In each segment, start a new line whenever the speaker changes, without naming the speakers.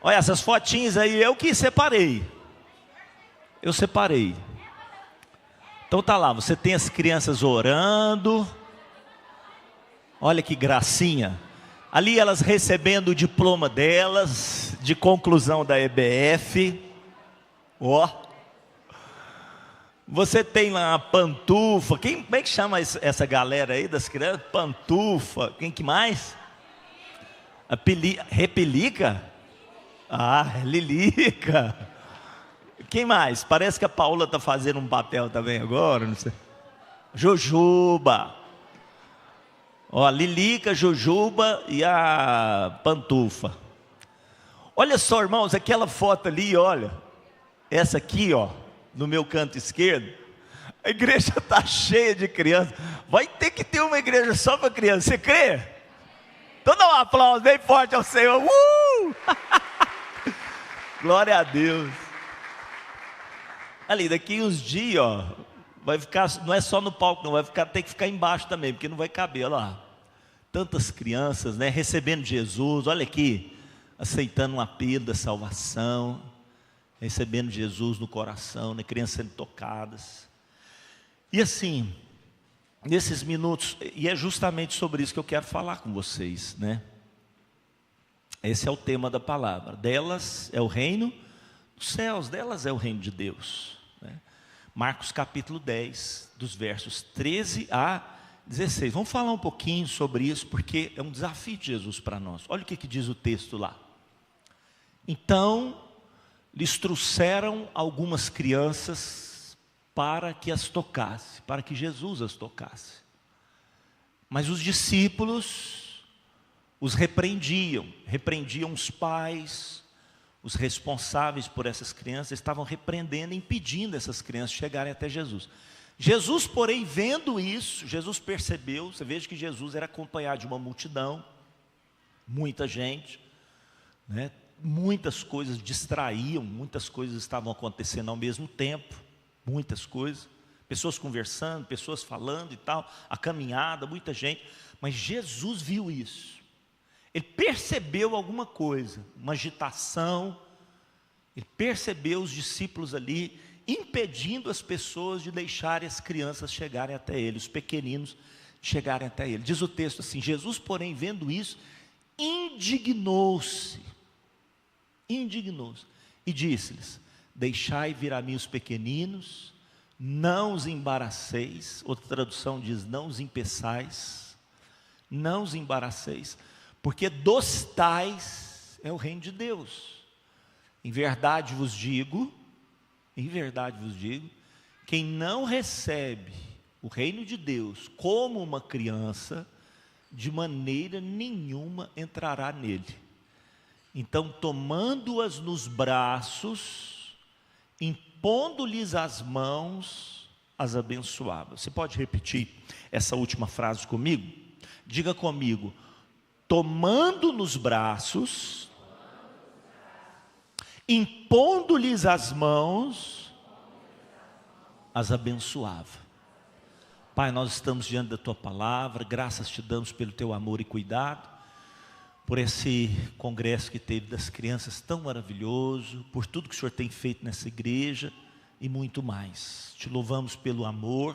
Olha, essas fotinhas aí eu que separei. Eu separei. Então tá lá, você tem as crianças orando. Olha que gracinha. Ali elas recebendo o diploma delas, de conclusão da EBF. Ó. Você tem lá a pantufa. Como é que chama essa galera aí das crianças? Pantufa. Quem que mais? Repelica? Ah, Lilica. Quem mais? Parece que a Paula está fazendo um papel também agora, não sei. Jujuba. Ó, Lilica, Jujuba e a Pantufa. Olha só, irmãos, aquela foto ali, olha. Essa aqui, ó, no meu canto esquerdo. A igreja está cheia de crianças. Vai ter que ter uma igreja só para crianças. Você crê? Então dá um aplauso bem forte ao Senhor. Glória a Deus. Ali, daqui uns dias, ó, vai ficar, não é só no palco, não, tem que ficar embaixo também, porque não vai caber, olha lá. Tantas crianças, né, recebendo Jesus, olha aqui, aceitando um apelo da salvação, recebendo Jesus no coração, né, crianças sendo tocadas. E assim, nesses minutos, e é justamente sobre isso que eu quero falar com vocês, né? Esse é o tema da palavra. Delas é o reino dos céus, delas é o reino de Deus. Marcos capítulo 10, dos versos 13 a 16. Vamos falar um pouquinho sobre isso, porque é um desafio de Jesus para nós. Olha o que diz o texto lá. Então, lhes trouxeram algumas crianças para que as tocasse, para que Jesus as tocasse. Mas os discípulos os repreendiam os pais, os responsáveis por essas crianças estavam repreendendo, impedindo essas crianças de chegarem até Jesus. Jesus, porém, vendo isso, Jesus percebeu, você veja que Jesus era acompanhado de uma multidão, muita gente, né? Muitas coisas distraíam, muitas coisas estavam acontecendo ao mesmo tempo, muitas coisas, pessoas conversando, pessoas falando e tal, a caminhada, muita gente, mas Jesus viu isso. Ele percebeu alguma coisa, uma agitação, ele percebeu os discípulos ali, impedindo as pessoas de deixarem as crianças chegarem até ele, os pequeninos chegarem até ele. Diz o texto assim: Jesus, porém, vendo isso, indignou-se, e disse-lhes: deixai vir a mim os pequeninos, não os embaraceis. Outra tradução diz: não os impeçais, não os embaraceis, porque dos tais é o reino de Deus. Em verdade vos digo, quem não recebe o reino de Deus como uma criança, de maneira nenhuma entrará nele. Então, tomando-as nos braços, impondo-lhes as mãos, as abençoava. Você pode repetir essa última frase comigo? Diga comigo: tomando nos braços, impondo-lhes as mãos, as abençoava. Pai, nós estamos diante da Tua palavra, graças te damos pelo Teu amor e cuidado, por esse congresso que teve das crianças tão maravilhoso, por tudo que o Senhor tem feito nessa igreja e muito mais. Te louvamos pelo amor,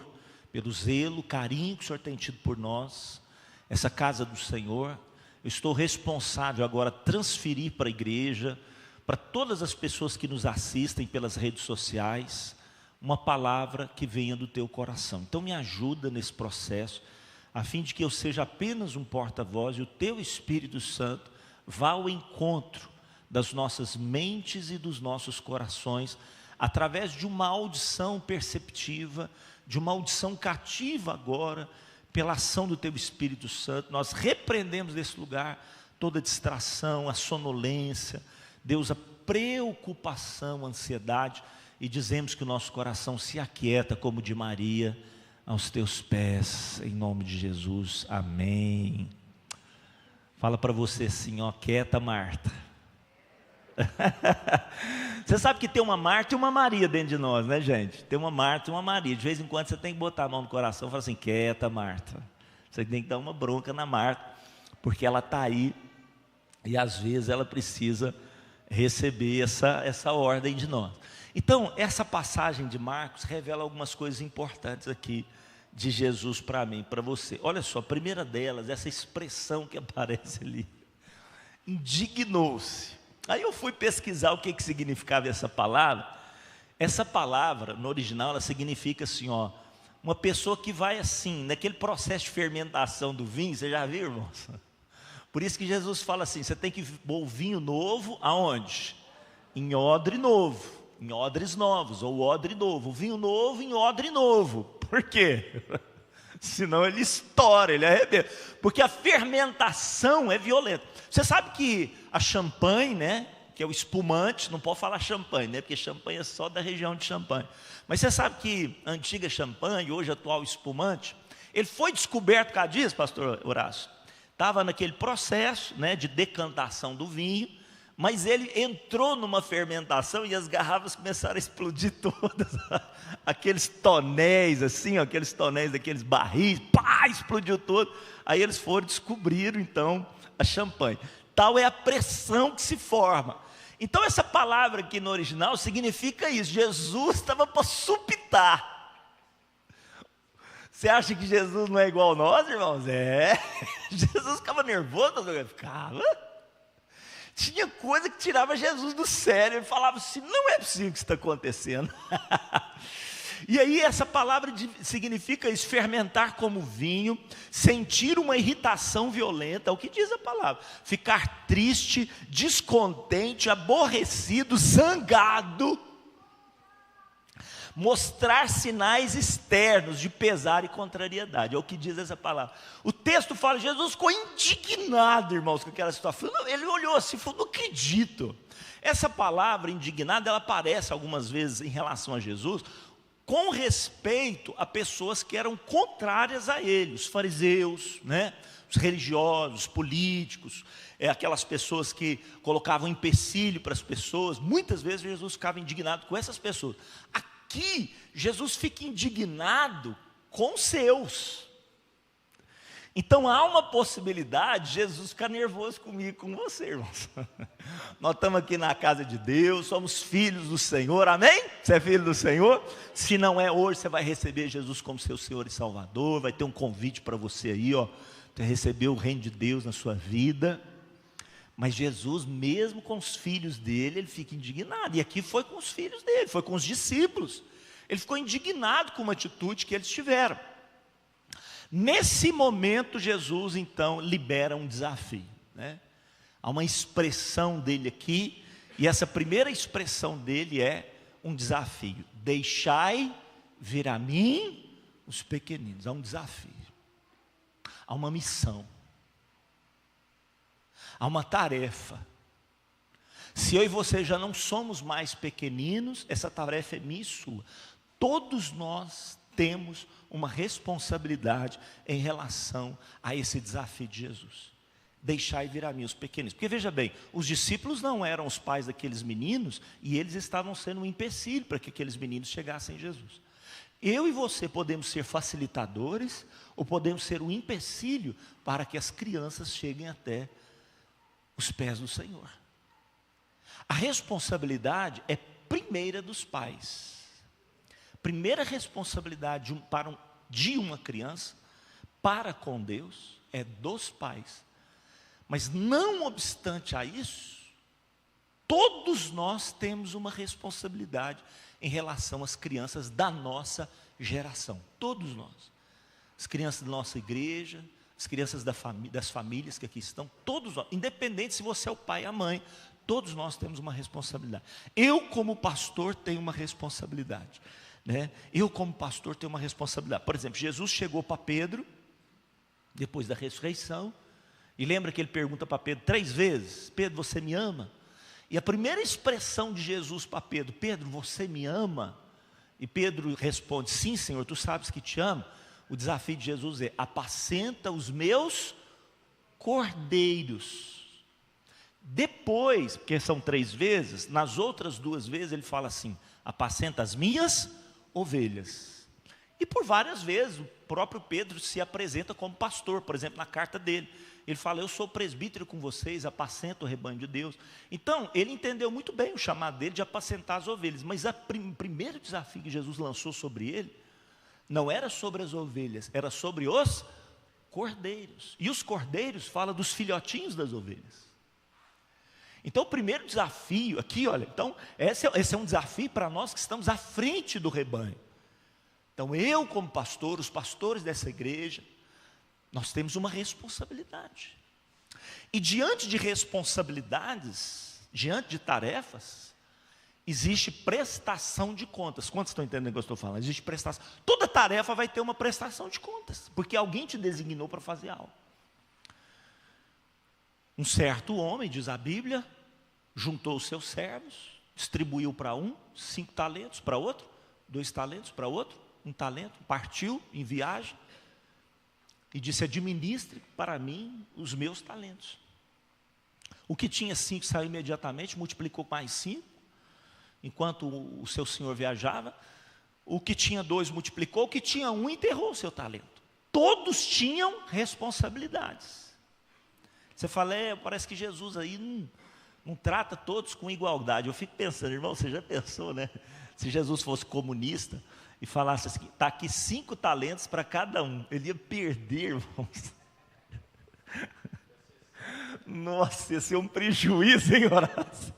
pelo zelo, carinho que o Senhor tem tido por nós, essa casa do Senhor. Eu estou responsável agora a transferir para a igreja, para todas as pessoas que nos assistem pelas redes sociais, uma palavra que venha do teu coração. Então me ajuda nesse processo, a fim de que eu seja apenas um porta-voz e o teu Espírito Santo vá ao encontro das nossas mentes e dos nossos corações, através de uma audição perceptiva, de uma audição cativa agora, pela ação do teu Espírito Santo. Nós repreendemos desse lugar toda distração, a sonolência, Deus, a preocupação, a ansiedade, e dizemos que o nosso coração se aquieta como de Maria aos teus pés, em nome de Jesus, amém. Fala para você assim, ó, quieta Marta. Você sabe que tem uma Marta e uma Maria dentro de nós, né, gente? Tem uma Marta e uma Maria. De vez em quando você tem que botar a mão no coração e falar assim, quieta Marta. Você tem que dar uma bronca na Marta, porque ela está aí e às vezes ela precisa receber essa ordem de nós. Então, essa passagem de Marcos revela algumas coisas importantes aqui de Jesus para mim, para você. Olha só, a primeira delas, essa expressão que aparece ali, indignou-se. Aí eu fui pesquisar o que significava essa palavra. Essa palavra, no original, ela significa assim, ó, uma pessoa que vai assim, naquele processo de fermentação do vinho, você já viu, irmãos? Por isso que Jesus fala assim, você tem que pôr o vinho novo, aonde? Em odre novo, em odres novos, ou odre novo, o vinho novo em odre novo. Por quê? Senão ele estoura, ele arrebenta, porque a fermentação é violenta. Você sabe que a champanhe, né, que é o espumante, não pode falar champanhe, né, porque champanhe é só da região de Champagne. Mas você sabe que a antiga champanhe, hoje atual espumante, ele foi descoberto, cá diz, pastor Horácio, estava naquele processo, né, de decantação do vinho, mas ele entrou numa fermentação e as garrafas começaram a explodir todas, aqueles tonéis assim, aqueles tonéis daqueles barris, pá, explodiu todo. Aí eles descobriram então a champanhe. Tal é a pressão que se forma. Então essa palavra aqui no original significa isso, Jesus estava para supitar. Você acha que Jesus não é igual a nós, irmãos? Jesus ficava nervoso, ficava. Tinha coisa que tirava Jesus do sério. Ele falava assim, não é possível que isso está acontecendo. E aí essa palavra significa isso, fermentar como vinho, sentir uma irritação violenta, é o que diz a palavra. Ficar triste, descontente, aborrecido, zangado. Mostrar sinais externos de pesar e contrariedade, é o que diz essa palavra. O texto fala, Jesus ficou indignado, irmãos, com aquela situação. Ele olhou assim e falou, não acredito. Essa palavra indignado, ela aparece algumas vezes em relação a Jesus, com respeito a pessoas que eram contrárias a ele, os fariseus, né? Os religiosos, os políticos, aquelas pessoas que colocavam empecilho para as pessoas. Muitas vezes Jesus ficava indignado com essas pessoas. Aqui, Jesus fica indignado com os seus. Então há uma possibilidade de Jesus ficar nervoso comigo, com você, irmãos. Nós estamos aqui na casa de Deus, somos filhos do Senhor, amém? Você é filho do Senhor? Se não é hoje, você vai receber Jesus como seu Senhor e Salvador. Vai ter um convite para você aí, ó, para receber o reino de Deus na sua vida. Mas Jesus, mesmo com os filhos dele, ele fica indignado. E aqui foi com os filhos dele, foi com os discípulos. Ele ficou indignado com uma atitude que eles tiveram. Nesse momento, Jesus então libera um desafio, né? Há uma expressão dele aqui, e essa primeira expressão dele é um desafio. Deixai vir a mim os pequeninos. Há um desafio, há uma missão, há uma tarefa. Se eu e você já não somos mais pequeninos, essa tarefa é minha e sua. Todos nós temos uma responsabilidade em relação a esse desafio de Jesus. Deixai vir a mim os pequeninos. Porque veja bem, os discípulos não eram os pais daqueles meninos, e eles estavam sendo um empecilho para que aqueles meninos chegassem a Jesus. Eu e você podemos ser facilitadores, ou podemos ser um empecilho para que as crianças cheguem até os pés do Senhor. A responsabilidade é primeira dos pais. Primeira responsabilidade de uma criança para com Deus é dos pais. Mas não obstante a isso, todos nós temos uma responsabilidade em relação às crianças da nossa geração. Todos nós. As crianças da nossa igreja, as crianças das famílias que aqui estão, todos nós, independente se você é o pai ou a mãe, todos nós temos uma responsabilidade. Eu, como pastor, tenho uma responsabilidade, né? Eu, como pastor, tenho uma responsabilidade. Por exemplo, Jesus chegou para Pedro, depois da ressurreição, e lembra que ele pergunta para Pedro 3 vezes: Pedro, você me ama? E a primeira expressão de Jesus para Pedro: Pedro, você me ama? E Pedro responde: sim, Senhor, tu sabes que te amo. O desafio de Jesus é: apacenta os meus cordeiros. Depois, porque são 3 vezes, nas outras 2 vezes ele fala assim: apacenta as minhas ovelhas. E por várias vezes o próprio Pedro se apresenta como pastor, por exemplo, na carta dele. Ele fala, eu sou presbítero com vocês, apacento o rebanho de Deus. Então, ele entendeu muito bem o chamado dele de apacentar as ovelhas. Mas o primeiro desafio que Jesus lançou sobre ele, não era sobre as ovelhas, era sobre os cordeiros. E os cordeiros fala dos filhotinhos das ovelhas. Então, o primeiro desafio aqui, olha, então, esse é um desafio para nós que estamos à frente do rebanho. Então, eu como pastor, os pastores dessa igreja, nós temos uma responsabilidade. E diante de responsabilidades, diante de tarefas, existe prestação de contas. Quantos estão entendendo o que eu estou falando? Existe prestação. Toda tarefa vai ter uma prestação de contas, porque alguém te designou para fazer algo. Um certo homem, diz a Bíblia, juntou os seus servos, distribuiu para um 5 talentos, para outro 2 talentos, para outro 1 talento, partiu em viagem e disse, administre para mim os meus talentos. O que tinha 5 saiu imediatamente, multiplicou mais 5, enquanto o seu senhor viajava. O que tinha 2 multiplicou, o que tinha 1 enterrou o seu talento. Todos tinham responsabilidades. Você fala, parece que Jesus aí não trata todos com igualdade. Eu fico pensando, irmão, você já pensou, né? Se Jesus fosse comunista e falasse assim, está aqui 5 talentos para cada um, ele ia perder, irmãos. Nossa, ia ser um prejuízo, hein, Horácio?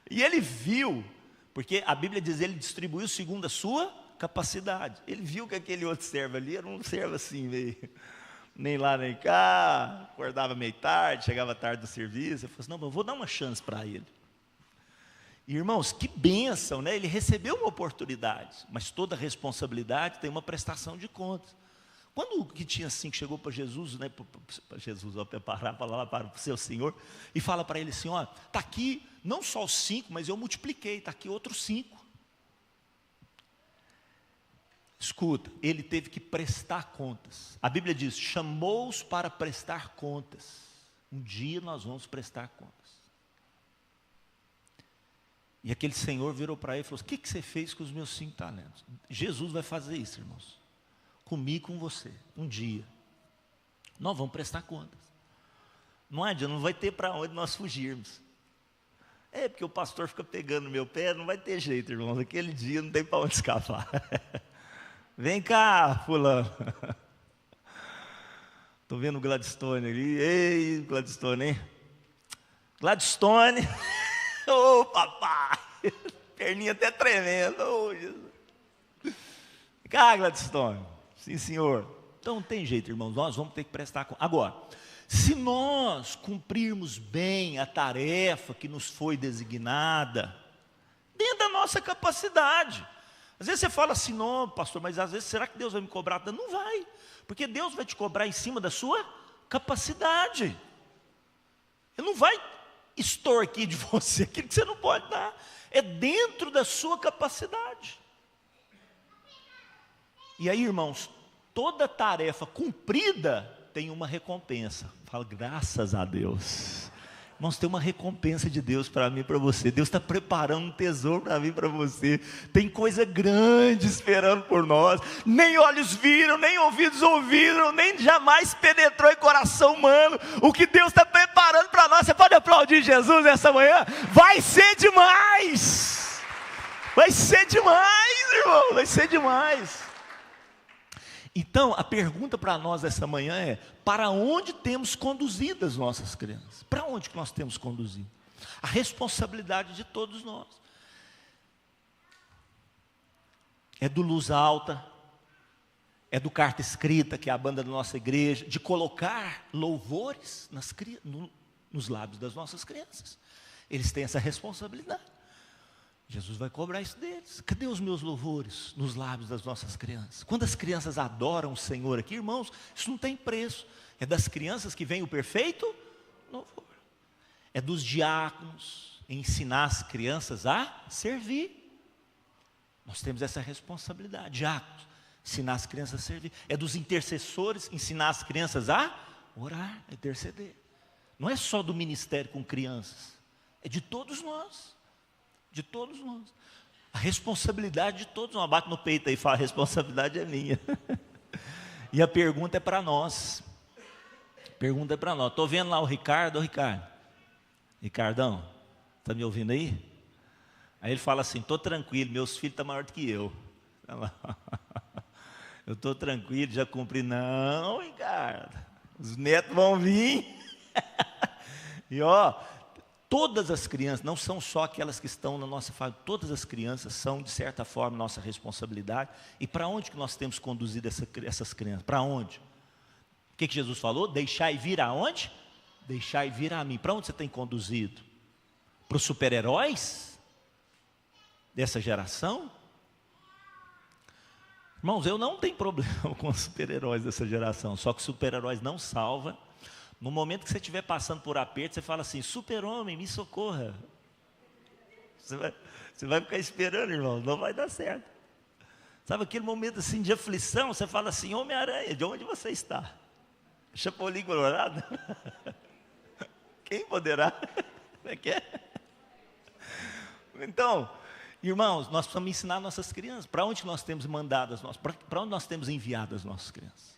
E ele viu, porque a Bíblia diz, ele distribuiu segundo a sua capacidade. Ele viu que aquele outro servo ali era um servo assim, meio, nem lá nem cá, acordava meio tarde, chegava tarde do serviço. Eu falei assim, não, eu vou dar uma chance para ele. E, irmãos, que bênção, né? Ele recebeu uma oportunidade, mas toda responsabilidade tem uma prestação de contas. Quando o que tinha 5 chegou para Jesus, né, para Jesus, para o seu Senhor, e fala para ele assim, está aqui não só os 5, mas eu multipliquei, está aqui outros 5. Escuta, ele teve que prestar contas. A Bíblia diz, chamou-os para prestar contas. Um dia nós vamos prestar contas. E aquele senhor virou para ele e falou, o que você fez com os meus 5 talentos? Jesus vai fazer isso, irmãos. Comigo e com você, um dia. Nós vamos prestar contas. Não adianta, não vai ter para onde nós fugirmos. Porque o pastor fica pegando no meu pé, não vai ter jeito, irmãos. Aquele dia não tem para onde escapar. Vem cá, fulano. Estou vendo o Gladstone ali. Ei, Gladstone, hein? Gladstone. Ô, papai. Perninha até tremendo. Ô, Jesus. Vem cá, Gladstone. Sim, senhor. Então não tem jeito, irmãos. Nós vamos ter que prestar conta. Agora, se nós cumprirmos bem a tarefa que nos foi designada, dentro da nossa capacidade. Às vezes você fala assim, não, pastor, mas às vezes será que Deus vai me cobrar? Não vai, porque Deus vai te cobrar em cima da sua capacidade. Ele não vai extorquir de você aquilo que você não pode dar, é dentro da sua capacidade. E aí, irmãos, toda tarefa cumprida tem uma recompensa. Fala, graças a Deus. Irmãos, tem uma recompensa de Deus para mim e para você. Deus está preparando um tesouro para mim e para você. Tem coisa grande esperando por nós. Nem olhos viram, nem ouvidos ouviram, nem jamais penetrou em coração humano. O que Deus está preparando para nós. Você pode aplaudir Jesus essa manhã? Vai ser demais! Vai ser demais, irmão! Vai ser demais! Então, a pergunta para nós essa manhã é, para onde temos conduzido as nossas crianças? Para onde que nós temos conduzido? A responsabilidade de todos nós. É do Luz Alta, é do Carta Escrita, que é a banda da nossa igreja, de colocar louvores nos lábios das nossas crianças. Eles têm essa responsabilidade. Jesus vai cobrar isso deles. Cadê os meus louvores nos lábios das nossas crianças? Quando as crianças adoram o Senhor aqui, irmãos, isso não tem preço. É das crianças que vem o perfeito louvor. É dos diáconos ensinar as crianças a servir. Nós temos essa responsabilidade. Diáconos, ensinar as crianças a servir. É dos intercessores ensinar as crianças a orar, a interceder. Não é só do ministério com crianças, é de todos nós. De todos nós. A responsabilidade de todos, não bate no peito aí e fala, a responsabilidade é minha. E a pergunta é para nós. Pergunta é para nós. Estou vendo lá o Ricardo, Ricardão, está me ouvindo aí? Aí ele fala assim, estou tranquilo, meus filhos estão maiores do que eu. Eu estou tranquilo, já cumpri. Não, Ricardo, os netos vão vir. E ó, todas as crianças, não são só aquelas que estão na nossa família, todas as crianças são, de certa forma, nossa responsabilidade. E para onde que nós temos conduzido essas crianças? Para onde? O que Jesus falou? Deixai vir aonde? Deixai vir a mim. Para onde você tem conduzido? Para os super-heróis dessa geração? Irmãos, eu não tenho problema com os super-heróis dessa geração, só que super-heróis não salva. No momento que você estiver passando por aperto, você fala assim, super-homem, me socorra. Você vai ficar esperando, irmão, não vai dar certo. Sabe aquele momento assim de aflição, você fala assim, Homem-Aranha, de onde você está? Chapolin Colorado? Quem poderá? Como é que é? Então, irmãos, nós precisamos ensinar nossas crianças. Para onde nós temos mandado as nossas, para onde nós temos enviado as nossas crianças?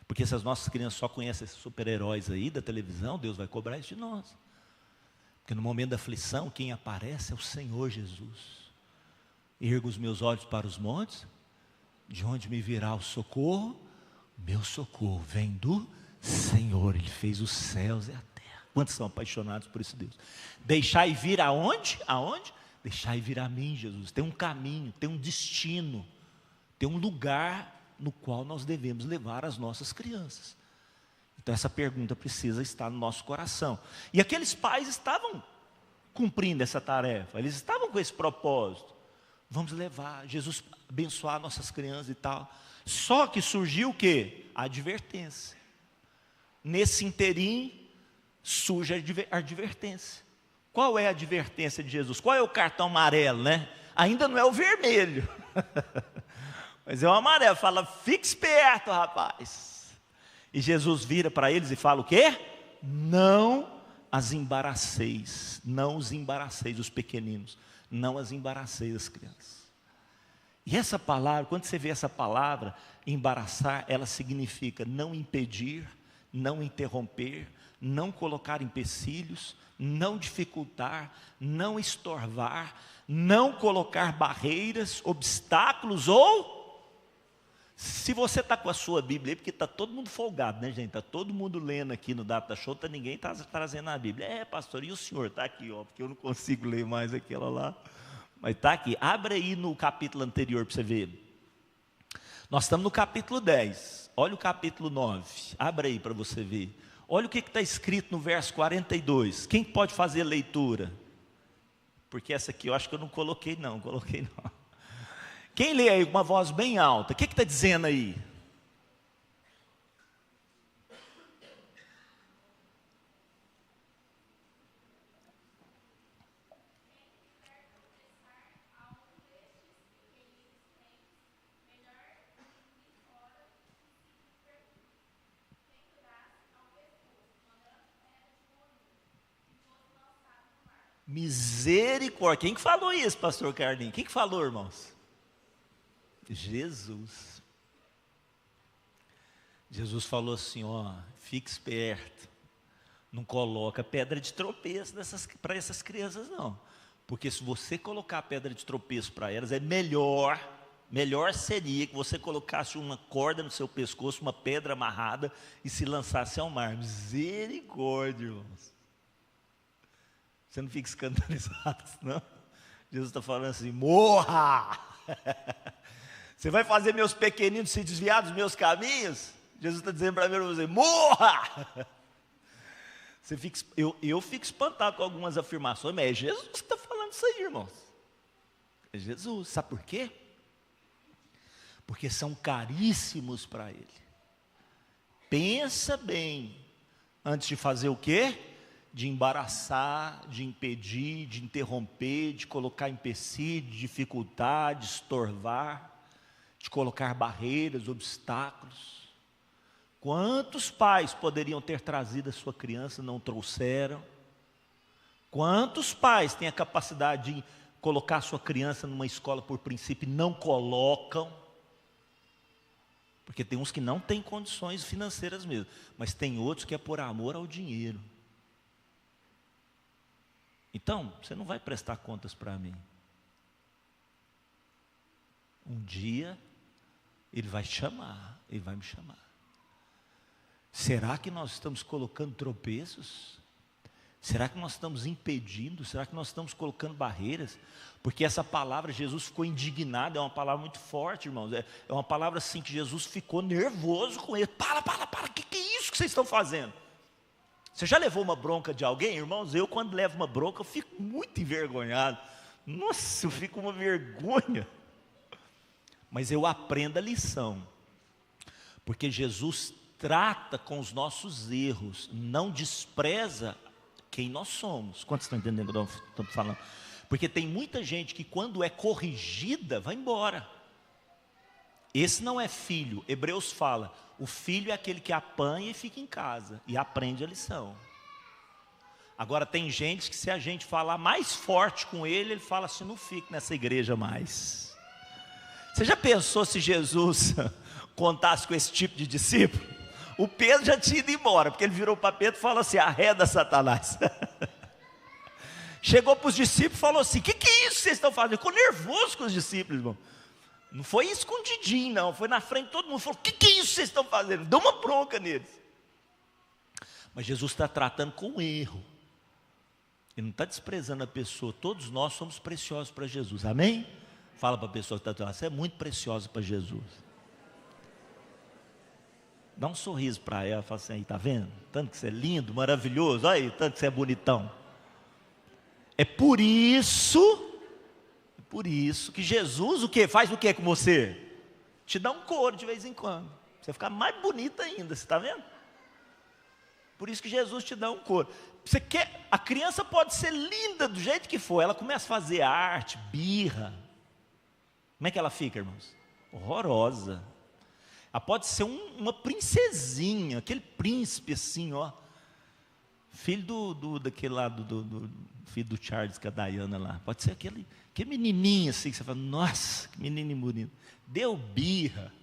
Porque se as nossas crianças só conhecem esses super-heróis aí da televisão, Deus vai cobrar isso de nós. Porque no momento da aflição, quem aparece é o Senhor Jesus. Ergo os meus olhos para os montes, de onde me virá o socorro? Meu socorro vem do Senhor, Ele fez os céus e a terra. Quantos são apaixonados por esse Deus? Deixai vir aonde? Aonde? Deixai vir a mim, Jesus. Tem um caminho, tem um destino, tem um lugar no qual nós devemos levar as nossas crianças. Então essa pergunta precisa estar no nosso coração. E aqueles pais estavam cumprindo essa tarefa, eles estavam com esse propósito. Vamos levar, Jesus abençoar nossas crianças e tal. Só que surgiu o quê? A advertência. Nesse interim surge a advertência. Qual é a advertência de Jesus? Qual é o cartão amarelo, né? Ainda não é o vermelho. Mas é o amarelo, fala, fique esperto, rapaz. E Jesus vira para eles e fala o quê? Não as embaraceis, não os embaraceis, os pequeninos, não as embaraceis as crianças. E essa palavra, quando você vê essa palavra, embaraçar, ela significa não impedir, não interromper, não colocar empecilhos, não dificultar, não estorvar, não colocar barreiras, obstáculos ou... Se você está com a sua Bíblia aí, porque está todo mundo folgado, né, gente? Está todo mundo lendo aqui no Data Show, ninguém está trazendo a Bíblia. É, pastor, e o senhor? Está aqui, ó, porque eu não consigo ler mais aquela lá. Mas está aqui. Abre aí no capítulo anterior para você ver. Nós estamos no capítulo 10. Olha o capítulo 9. Abre aí para você ver. Olha o que está escrito no verso 42. Quem pode fazer a leitura? Porque essa aqui eu acho que eu não coloquei não. Quem lê aí com uma voz bem alta? O que está dizendo aí? Misericórdia. Quem que falou isso, pastor Carlinhos? Quem que falou, irmãos? Jesus. Jesus falou assim, ó, fique esperto. Não coloca pedra de tropeço para essas crianças não. Porque se você colocar pedra de tropeço para elas, é melhor seria que você colocasse uma corda no seu pescoço, uma pedra amarrada e se lançasse ao mar. Misericórdia, irmãos. Você não fica escandalizado, não? Jesus está falando assim, morra! Você vai fazer meus pequeninos se desviar dos meus caminhos? Jesus está dizendo para mim, você, morra! Eu fico espantado com algumas afirmações, mas é Jesus que está falando isso aí, irmãos. É Jesus, sabe por quê? Porque são caríssimos para Ele. Pensa bem, antes de fazer o quê? De embaraçar, de impedir, de interromper, de colocar empecilho, de dificultar, de estorvar, de colocar barreiras, obstáculos. Quantos pais poderiam ter trazido a sua criança e não trouxeram? Quantos pais têm a capacidade de colocar a sua criança numa escola por princípio, não colocam, porque tem uns que não têm condições financeiras mesmo, mas tem outros que é por amor ao dinheiro. Então, você não vai prestar contas para mim. Um dia, Ele vai chamar, Ele vai me chamar. Será que nós estamos colocando tropeços? Será que nós estamos impedindo? Será que nós estamos colocando barreiras? Porque essa palavra, Jesus ficou indignado, é uma palavra muito forte, irmãos. É uma palavra assim que Jesus ficou nervoso com ele. Para, que é isso que vocês estão fazendo? Você já levou uma bronca de alguém? Irmãos, eu quando levo uma bronca, eu fico muito envergonhado. Nossa, eu fico uma vergonha. Mas eu aprendo a lição. Porque Jesus trata com os nossos erros, não despreza quem nós somos. Quantos estão entendendo o que eu estou falando? Porque tem muita gente que quando é corrigida, vai embora. Esse não é filho. Hebreus fala, o filho é aquele que apanha e fica em casa, e aprende a lição. Agora tem gente que se a gente falar mais forte com ele, ele fala assim, não fique nessa igreja mais. Você já pensou se Jesus contasse com esse tipo de discípulo? O Pedro já tinha ido embora, porque ele virou para Pedro e falou assim, arreda Satanás. Chegou para os discípulos e falou assim, que é isso que vocês estão fazendo? Ficou nervoso com os discípulos, irmão. Não foi escondidinho não, foi na frente de todo mundo, falou, que é isso que vocês estão fazendo? Deu uma bronca neles. Mas Jesus está tratando com erro. Ele não está desprezando a pessoa, todos nós somos preciosos para Jesus, amém? Fala para a pessoa que está do lado, você é muito preciosa para Jesus. Dá um sorriso para ela, fala assim, aí, está vendo? Tanto que você é lindo, maravilhoso, olha aí, tanto que você é bonitão. É por isso que Jesus, o quê? Faz o quê com você? Te dá um couro de vez em quando, você ficar mais bonita ainda, você está vendo? Por isso que Jesus te dá um couro. Você quer, a criança pode ser linda do jeito que for, ela começa a fazer arte, birra. Como é que ela fica, irmãos? Horrorosa. Ela pode ser uma princesinha, aquele príncipe assim, ó. Filho daquele lá, filho do Charles, que é a Diana lá. Pode ser aquele menininho assim, que você fala, nossa, que menino bonito. Deu birra,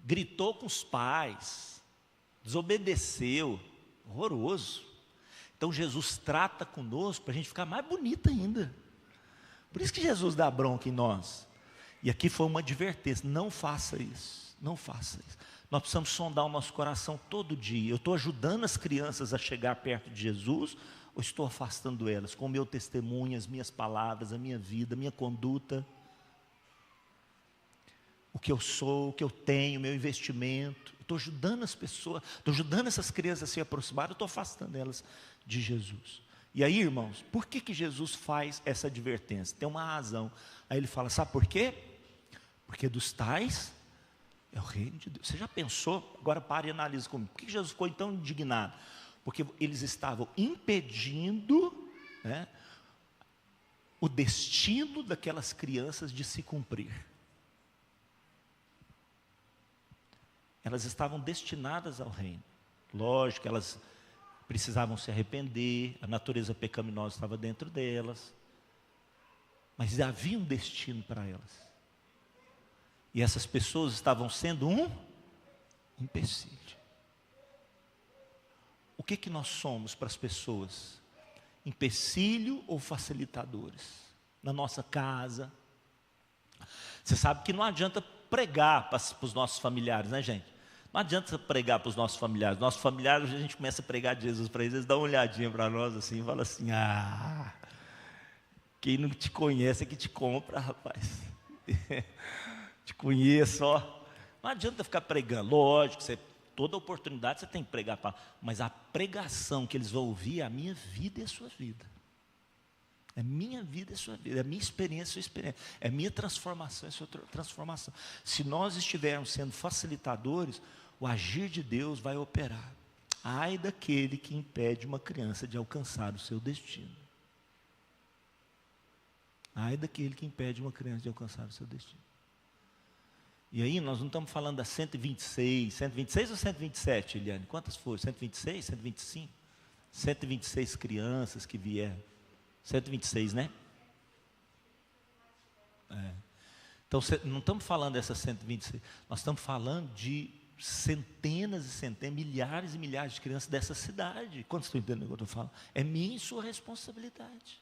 gritou com os pais, desobedeceu, horroroso. Então Jesus trata conosco para a gente ficar mais bonita ainda. Por isso que Jesus dá bronca em nós. E aqui foi uma advertência, não faça isso, não faça isso. Nós precisamos sondar o nosso coração todo dia. Eu estou ajudando as crianças a chegar perto de Jesus, ou estou afastando elas com o meu testemunho, as minhas palavras, a minha vida, a minha conduta, o que eu sou, o que eu tenho, o meu investimento. Estou ajudando as pessoas, estou ajudando essas crianças a se aproximar, eu estou afastando elas de Jesus. E aí, irmãos, por que Jesus faz essa advertência? Tem uma razão. Aí ele fala, sabe por quê? Porque dos tais é o reino de Deus. Você já pensou? Agora pare e analise comigo. Por que Jesus ficou tão indignado? Porque eles estavam impedindo, né, o destino daquelas crianças de se cumprir. Elas estavam destinadas ao reino. Lógico, elas precisavam se arrepender, a natureza pecaminosa estava dentro delas, mas havia um destino para elas. E essas pessoas estavam sendo um empecilho. O que nós somos para as pessoas? Empecilho ou facilitadores? Na nossa casa. Você sabe que não adianta pregar para os nossos familiares, né, gente? Não adianta pregar para os nossos familiares. Nossos familiares, a gente começa a pregar de Jesus para eles dão uma olhadinha para nós assim e fala assim, quem não te conhece é que te compra, rapaz. Te conheço, ó. Não adianta ficar pregando. Lógico, toda oportunidade você tem que pregar, mas a pregação que eles vão ouvir é a minha vida e a sua vida. É minha vida e a sua vida, é minha experiência e a sua experiência, é minha transformação e a sua transformação. Se nós estivermos sendo facilitadores, o agir de Deus vai operar. Ai daquele que impede uma criança de alcançar o seu destino. Ai daquele que impede uma criança de alcançar o seu destino. E aí nós não estamos falando da 126 ou 127, Eliane? Quantas foram? 126, 125? 126 crianças que vieram. 126, né? Então, não estamos falando dessas 126, nós estamos falando de centenas e centenas, milhares e milhares de crianças dessa cidade. Quantos estão entendendo o que eu estou falando? É minha e sua responsabilidade.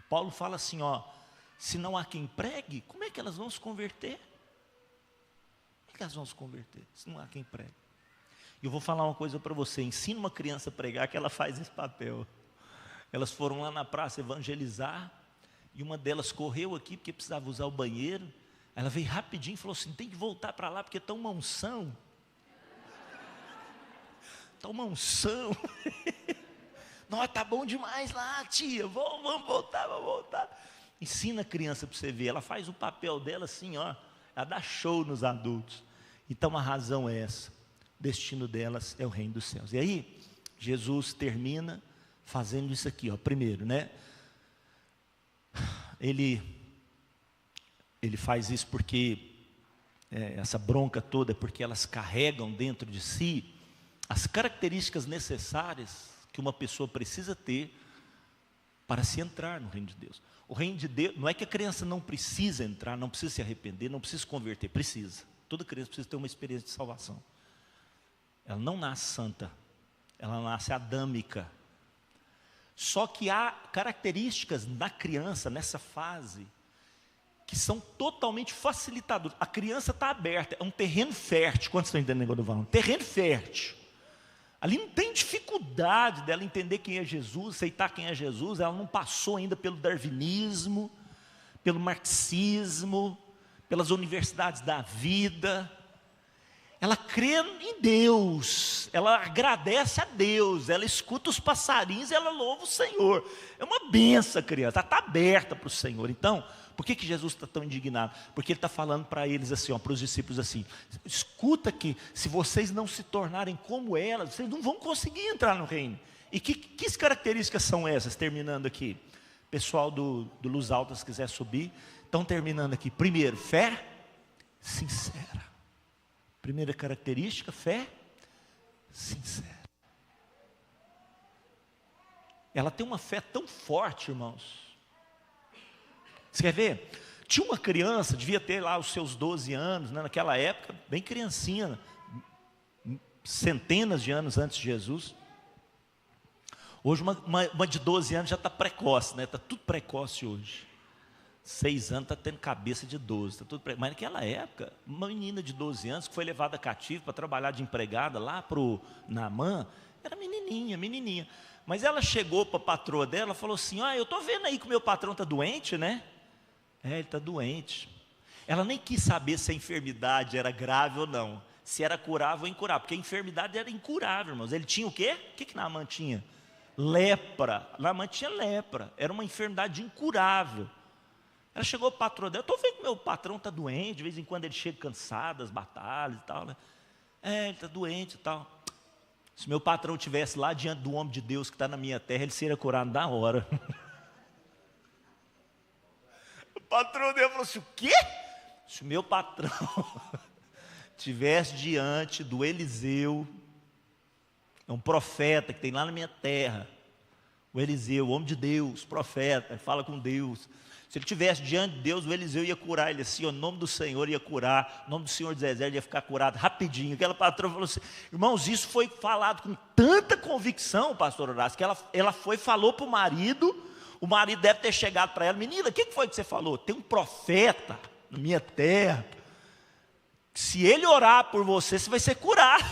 Paulo fala assim, ó, se não há quem pregue, como é que elas vão se converter? Como é que elas vão se converter, se não há quem pregue? E eu vou falar uma coisa para você, ensina uma criança a pregar que ela faz esse papel. Elas foram lá na praça evangelizar, e uma delas correu aqui porque precisava usar o banheiro. Ela veio rapidinho e falou assim, tem que voltar para lá porque está uma unção. Está uma unção. Não, está bom demais lá, tia, vamos voltar. Ensina a criança para você ver, ela faz o papel dela assim, ó, ela dá show nos adultos. Então a razão é essa, o destino delas é o reino dos céus. E aí, Jesus termina fazendo isso aqui, ó. Primeiro, né? Ele faz isso porque, essa bronca toda é porque elas carregam dentro de si as características necessárias que uma pessoa precisa ter para se entrar no reino de Deus. O reino de Deus, não é que a criança não precisa entrar, não precisa se arrepender, não precisa se converter, precisa. Toda criança precisa ter uma experiência de salvação. Ela não nasce santa, ela nasce adâmica. Só que há características na criança, nessa fase, que são totalmente facilitadoras. A criança está aberta, é um terreno fértil. Quantos estão entendendo o que eu estou falando? Terreno fértil. Ali não tem dificuldade dela entender quem é Jesus, aceitar quem é Jesus. Ela não passou ainda pelo darwinismo, pelo marxismo, pelas universidades da vida. Ela crê em Deus, ela agradece a Deus, ela escuta os passarinhos e ela louva o Senhor. É uma benção, criança, ela está aberta para o Senhor. Então, por que Jesus está tão indignado? Porque Ele está falando para eles assim, ó, para os discípulos assim, escuta que se vocês não se tornarem como ela, vocês não vão conseguir entrar no reino. E que características são essas, terminando aqui? Pessoal do Luz Alta, se quiser subir, estão terminando aqui. Primeiro, fé sincera. Primeira característica, fé sincera. Ela tem uma fé tão forte, irmãos. Você quer ver? Tinha uma criança, devia ter lá os seus 12 anos, né, naquela época, bem criancinha, centenas de anos antes de Jesus. Hoje uma de 12 anos já está precoce, né? Está tudo precoce hoje. 6 anos está tendo cabeça de 12, tá tudo mas naquela época, uma menina de 12 anos que foi levada cativo para trabalhar de empregada lá para o Naamã, era menininha. Mas ela chegou para a patroa dela e falou assim, eu estou vendo aí que o meu patrão está doente, né? Ele está doente. Ela nem quis saber se a enfermidade era grave ou não, se era curável ou incurável, porque a enfermidade era incurável, irmãos. Ele tinha o quê? O que Naamã tinha? Lepra. Naamã tinha lepra, era uma enfermidade incurável. Ela chegou para o patrão dela, estou vendo que meu patrão está doente, de vez em quando ele chega cansado das batalhas e tal, né? Ele está doente e tal. Se meu patrão estivesse lá diante do homem de Deus que está na minha terra, ele seria curado na hora. O patrão dele falou assim, o quê? Se o meu patrão estivesse diante do Eliseu, é um profeta que tem lá na minha terra, o Eliseu, o homem de Deus, profeta, fala com Deus. Se ele estivesse diante de Deus, o Eliseu ia curar ele assim, o nome do Senhor ia curar, o nome do Senhor de Exército ia ficar curado rapidinho. Aquela patroa falou assim, irmãos, isso foi falado com tanta convicção, pastor Horácio, que ela foi e falou para o marido deve ter chegado para ela, menina, o que foi que você falou? Tem um profeta na minha terra, se ele orar por você, você vai ser curado.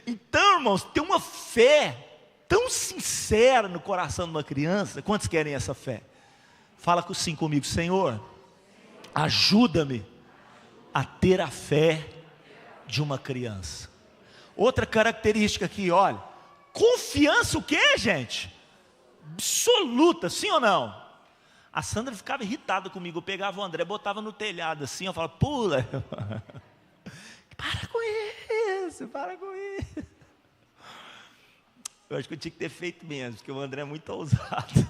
Então, irmãos, tem uma fé tão sincera no coração de uma criança. Quantos querem essa fé? Fala assim comigo, Senhor, ajuda-me a ter a fé de uma criança. Outra característica aqui, olha, confiança o quê, gente? Absoluta, sim ou não? A Sandra ficava irritada comigo, eu pegava o André, botava no telhado assim, eu falava, pula. Para com isso. Eu acho que eu tinha que ter feito menos, porque o André é muito ousado.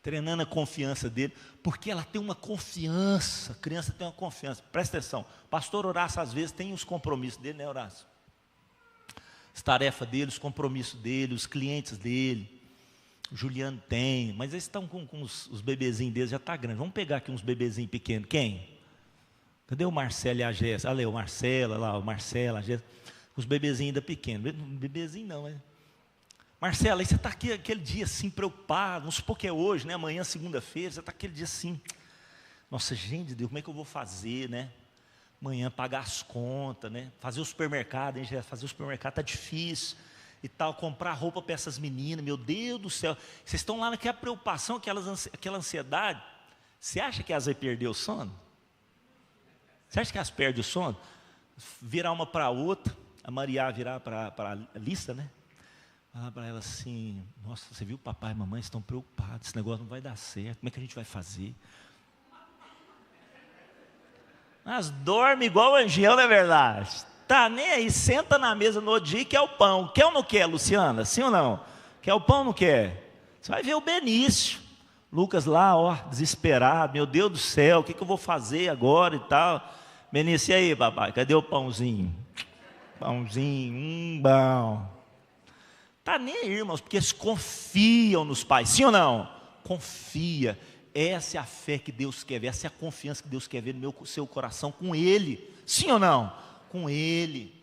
Treinando a confiança dele, porque ela tem uma confiança, a criança tem uma confiança. Presta atenção, pastor Horácio às vezes tem os compromissos dele, né, Horácio? As tarefas dele, os compromissos dele, os clientes dele. O Juliano tem, mas eles estão com os bebezinhos deles, já está grande. Vamos pegar aqui uns bebezinhos pequenos. Quem? Cadê o Marcelo e a Jéssica? Olha lá, o Marcelo, lá, o Marcelo, a Jéssica. Os bebezinhos ainda pequenos. Bebezinho não, é. Marcelo, aí você está aquele dia assim, preocupado. Vamos supor que é hoje, né? Amanhã, segunda-feira, você está aquele dia assim. Nossa, gente de Deus, como é que eu vou fazer, né? Amanhã pagar as contas, né? Fazer o supermercado, hein? Fazer o supermercado está difícil. E tal, comprar roupa para essas meninas, meu Deus do céu. Vocês estão lá naquela preocupação, aquela ansiedade. Você acha que elas vão perder o sono? Você acha que elas perdem o sono? Virar uma para a outra, a Maria virar para a Lista, né? Falar para ela assim, nossa, você viu, papai e mamãe estão preocupados, esse negócio não vai dar certo, como é que a gente vai fazer? Mas dorme igual o angião, não é verdade? Tá nem aí, senta na mesa no outro dia e quer o pão. Quer ou não quer, Luciana? Sim ou não? Quer o pão ou não quer? Você vai ver o Benício. Lucas lá, ó, desesperado. Meu Deus do céu, o que eu vou fazer agora e tal? Benício, e aí, papai? Cadê o pãozinho? Pãozinho, bom. Tá nem aí, irmãos, porque eles confiam nos pais. Sim ou não? Confia. Essa é a fé que Deus quer ver. Essa é a confiança que Deus quer ver no seu coração com Ele. Sim ou não? Com Ele.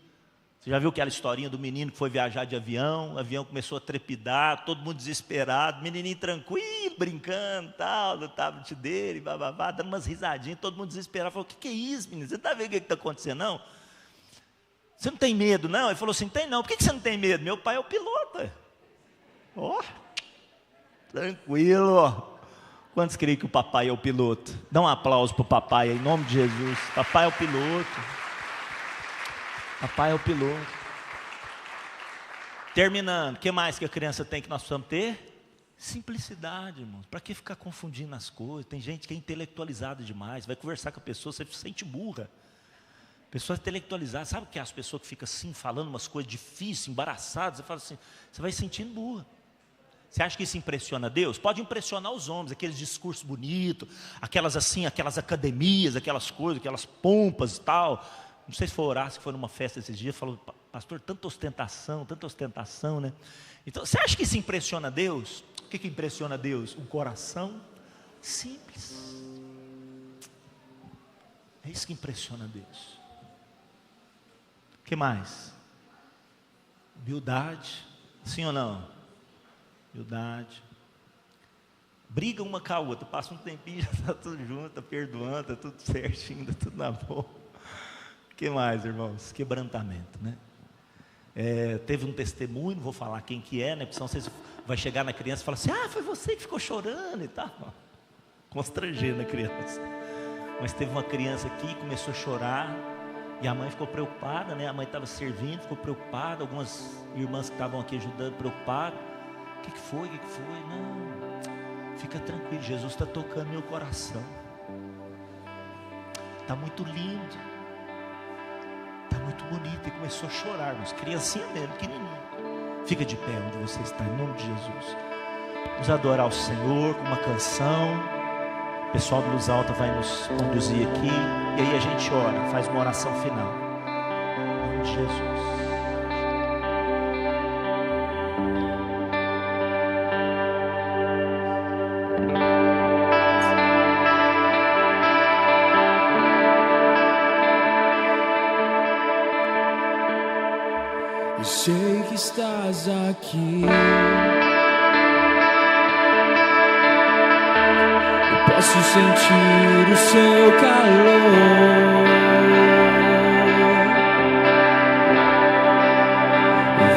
Você já viu aquela historinha do menino que foi viajar de avião? O avião começou a trepidar, todo mundo desesperado, menininho tranquilo, brincando, tal, no tablet dele, bababá, dando umas risadinhas, todo mundo desesperado. Falou, o que é isso, menino? Você não está vendo o que está acontecendo, não? Você não tem medo, não? Ele falou assim, tem não. Por que você não tem medo? Meu pai é o piloto. Ó, tranquilo. Quantos creem que o papai é o piloto? Dá um aplauso para o papai, em nome de Jesus. Papai é o piloto. Papai é o piloto. Terminando, o que mais que a criança tem que nós precisamos ter? Simplicidade, irmãos. Para que ficar confundindo as coisas? Tem gente que é intelectualizada demais. Vai conversar com a pessoa, você se sente burra. Pessoa intelectualizada, sabe que é as pessoas que ficam assim, falando umas coisas difíceis, embaraçadas, você fala assim, você vai se sentindo burra. Você acha que isso impressiona Deus? Pode impressionar os homens, aqueles discursos bonitos, aquelas assim, aquelas academias, aquelas coisas, aquelas pompas e tal. Não sei se foi Horácio que foi numa festa esses dias, falou, pastor, tanta ostentação, né? Então, você acha que isso impressiona Deus? O que impressiona Deus? Um coração simples. É isso que impressiona Deus. O que mais? Humildade, sim ou não? Humildade. Briga uma com a outra, passa um tempinho, já está tudo junto, está perdoando, está tudo certinho, está tudo na boa. O que mais, irmãos? Quebrantamento, né? Teve um testemunho, não vou falar quem que é, né? Porque senão vocês vai chegar na criança e falar assim, foi você que ficou chorando e tal. Constrangendo a criança. Mas teve uma criança aqui que começou a chorar, e a mãe ficou preocupada, né? A mãe estava servindo, ficou preocupada, algumas irmãs que estavam aqui ajudando, preocupadas. O que foi? Não, fica tranquilo, Jesus está tocando meu coração. Está muito lindo, está muito bonito. E começou a chorar, mas criancinha mesmo, pequenininha. Fica de pé onde você está, em nome de Jesus. Vamos adorar o Senhor com uma canção. O pessoal do Luz Alta vai nos conduzir aqui, e aí a gente ora, faz uma oração final. Em nome de Jesus.
Eu sei que estás aqui. Eu posso sentir o seu calor.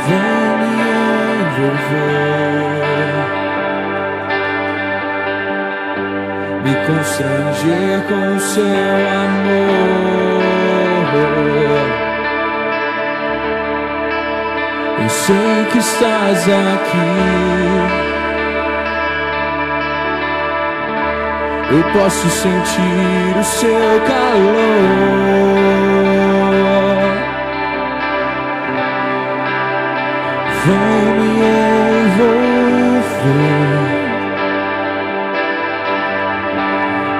Vem me envolver, me constranger com o seu amor. Eu sei que estás aqui. Eu posso sentir o seu calor. Vem me envolver,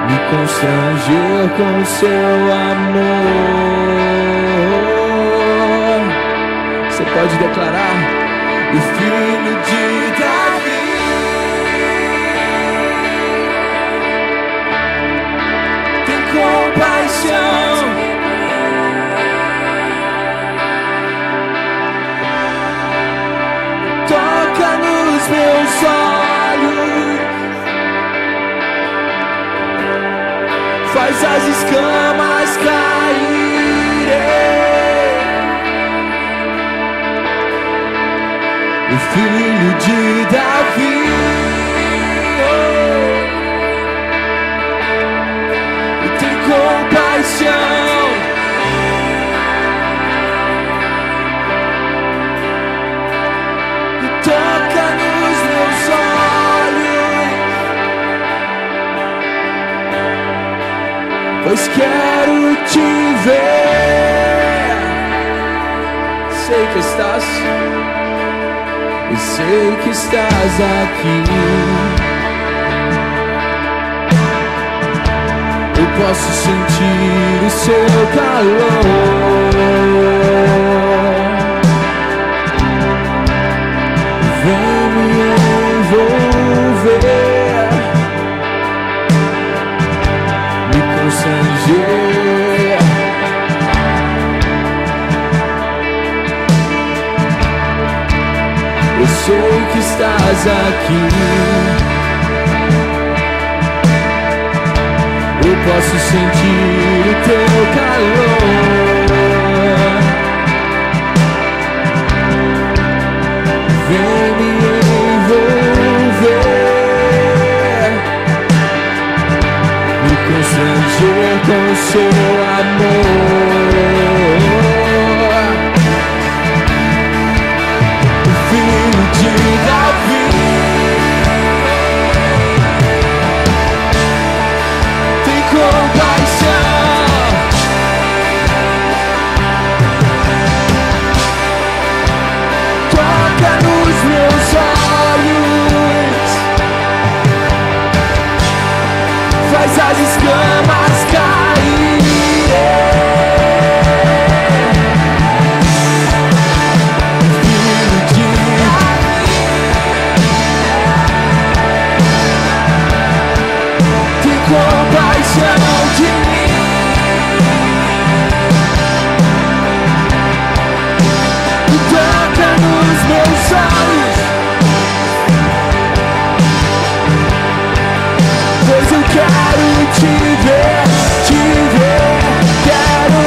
me constranger com o seu amor. Você pode declarar: o Filho de Davi faz as escamas caírem. O filho de Davi, e tem compaixão. E toca nos meus olhos, pois quero te ver. Sei que estás, eu sei que estás aqui. Eu posso sentir o seu calor. Vem me envolver, me constranger. Eu sei que estás aqui. Eu posso sentir o teu calor. Vem me envolver, me constranger com seu amor. Filho de Davi, tem compaixão. Toca nos meus olhos, faz as escamas caírem. Compaixão de mim, e toca nos meus olhos, pois eu quero te ver, quero.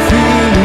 Filho de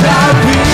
Davi,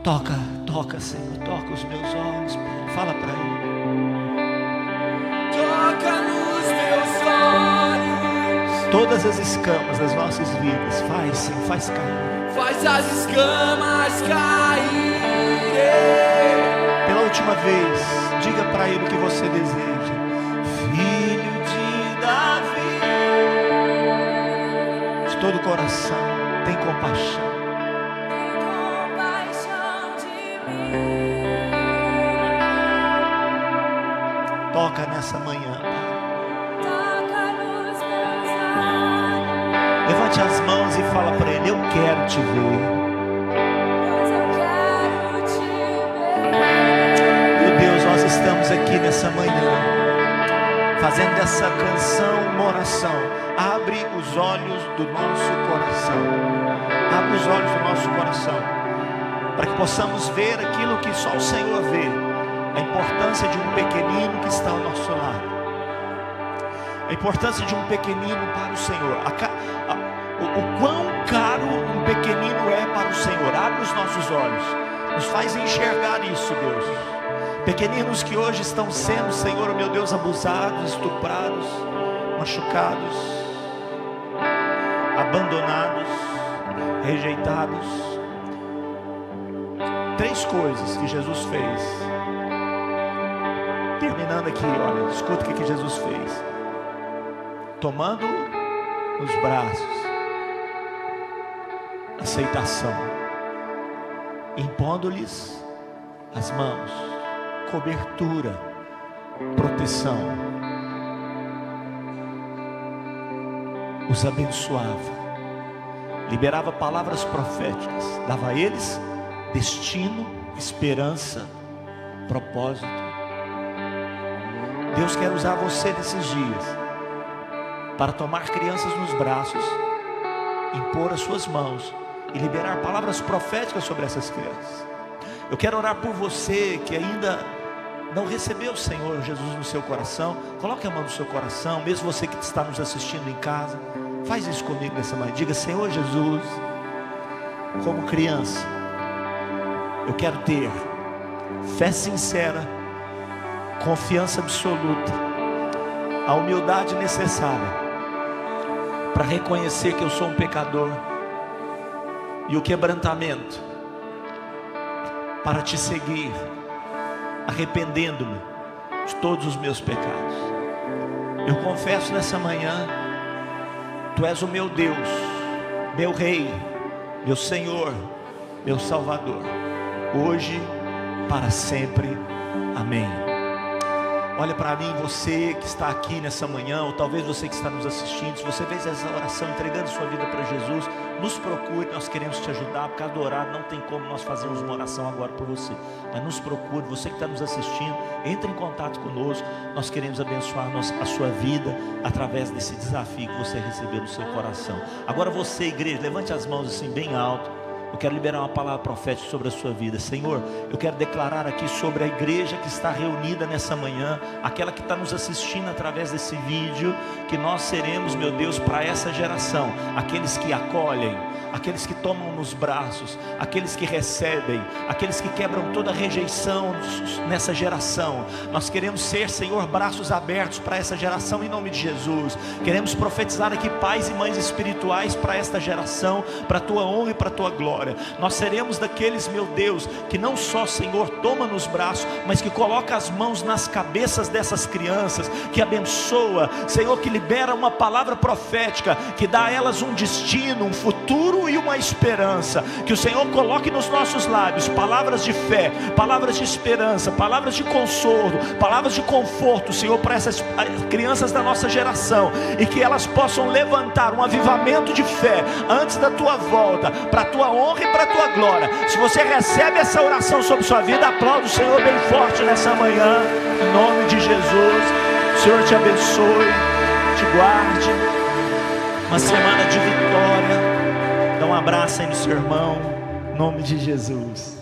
Toca, Senhor, toca os meus olhos, Pai. Fala para Ele.
Toca nos meus olhos.
Todas as escamas das nossas vidas, faz, Senhor, faz cair.
Faz as escamas caírem.
Pela última vez, diga para Ele o que você deseja. Filho de Davi, de todo o coração, tem compaixão. Toca nessa manhã, Pai. Levante as mãos e fala para Ele: eu quero te ver. Meu Deus, nós estamos aqui nessa manhã, fazendo dessa canção uma oração. Abre os olhos do nosso coração. Abre os olhos do nosso coração, para que possamos ver aquilo que só o Senhor vê. A importância de um pequenino que está ao nosso lado. A importância de um pequenino para o Senhor. O quão caro um pequenino é para o Senhor. Abre os nossos olhos. Nos faz enxergar isso, Deus. Pequeninos que hoje estão sendo, Senhor, meu Deus, abusados, estuprados, machucados, abandonados, rejeitados. 3 coisas que Jesus fez. Terminando aqui, olha, escuta o que Jesus fez. Tomando os braços, aceitação. Impondo-lhes as mãos, cobertura, proteção. Os abençoava, liberava palavras proféticas, dava a eles destino, esperança, propósito. Deus quer usar você nesses dias para tomar crianças nos braços, impor as suas mãos e liberar palavras proféticas sobre essas crianças. Eu quero orar por você que ainda não recebeu o Senhor Jesus no seu coração. Coloque a mão no seu coração, mesmo você que está nos assistindo em casa. Faz isso comigo nessa manhã. Diga: Senhor Jesus, como criança, eu quero ter fé sincera, confiança absoluta, a humildade necessária para reconhecer que eu sou um pecador, e o quebrantamento para te seguir, arrependendo-me de todos os meus pecados. Eu confesso nessa manhã: Tu és o meu Deus, meu Rei, meu Senhor, meu Salvador, hoje, para sempre. Amém. Olha para mim, você que está aqui nessa manhã, ou talvez você que está nos assistindo. Se você fez essa oração entregando sua vida para Jesus, nos procure, nós queremos te ajudar. Por causa do horário, não tem como nós fazermos uma oração agora por você, mas nos procure, você que está nos assistindo, entre em contato conosco. Nós queremos abençoar a sua vida através desse desafio que você recebeu no seu coração. Agora você, igreja, levante as mãos assim bem alto. Eu quero liberar uma palavra profética sobre a sua vida. Senhor, eu quero declarar aqui sobre a igreja que está reunida nessa manhã, aquela que está nos assistindo através desse vídeo, que nós seremos, meu Deus, para essa geração, aqueles que acolhem, aqueles que tomam nos braços, aqueles que recebem, aqueles que quebram toda rejeição nessa geração. Nós queremos ser, Senhor, braços abertos para essa geração em nome de Jesus. Queremos profetizar aqui pais e mães espirituais para esta geração, para a tua honra e para a tua glória. Nós seremos daqueles, meu Deus, que não só, Senhor, toma nos braços, mas que coloca as mãos nas cabeças dessas crianças, que abençoa, Senhor, que libera uma palavra profética, que dá a elas um destino, um futuro e uma esperança. Que o Senhor coloque nos nossos lábios palavras de fé, palavras de esperança, palavras de consolo, palavras de conforto, Senhor, para essas crianças da nossa geração, e que elas possam levantar um avivamento de fé antes da tua volta, para a tua honra e para a tua glória. Se você recebe essa oração sobre sua vida, aplauda o Senhor bem forte nessa manhã, em nome de Jesus. O Senhor te abençoe, te guarde, uma semana de vitória. Dá um abraço aí no seu irmão, em nome de Jesus.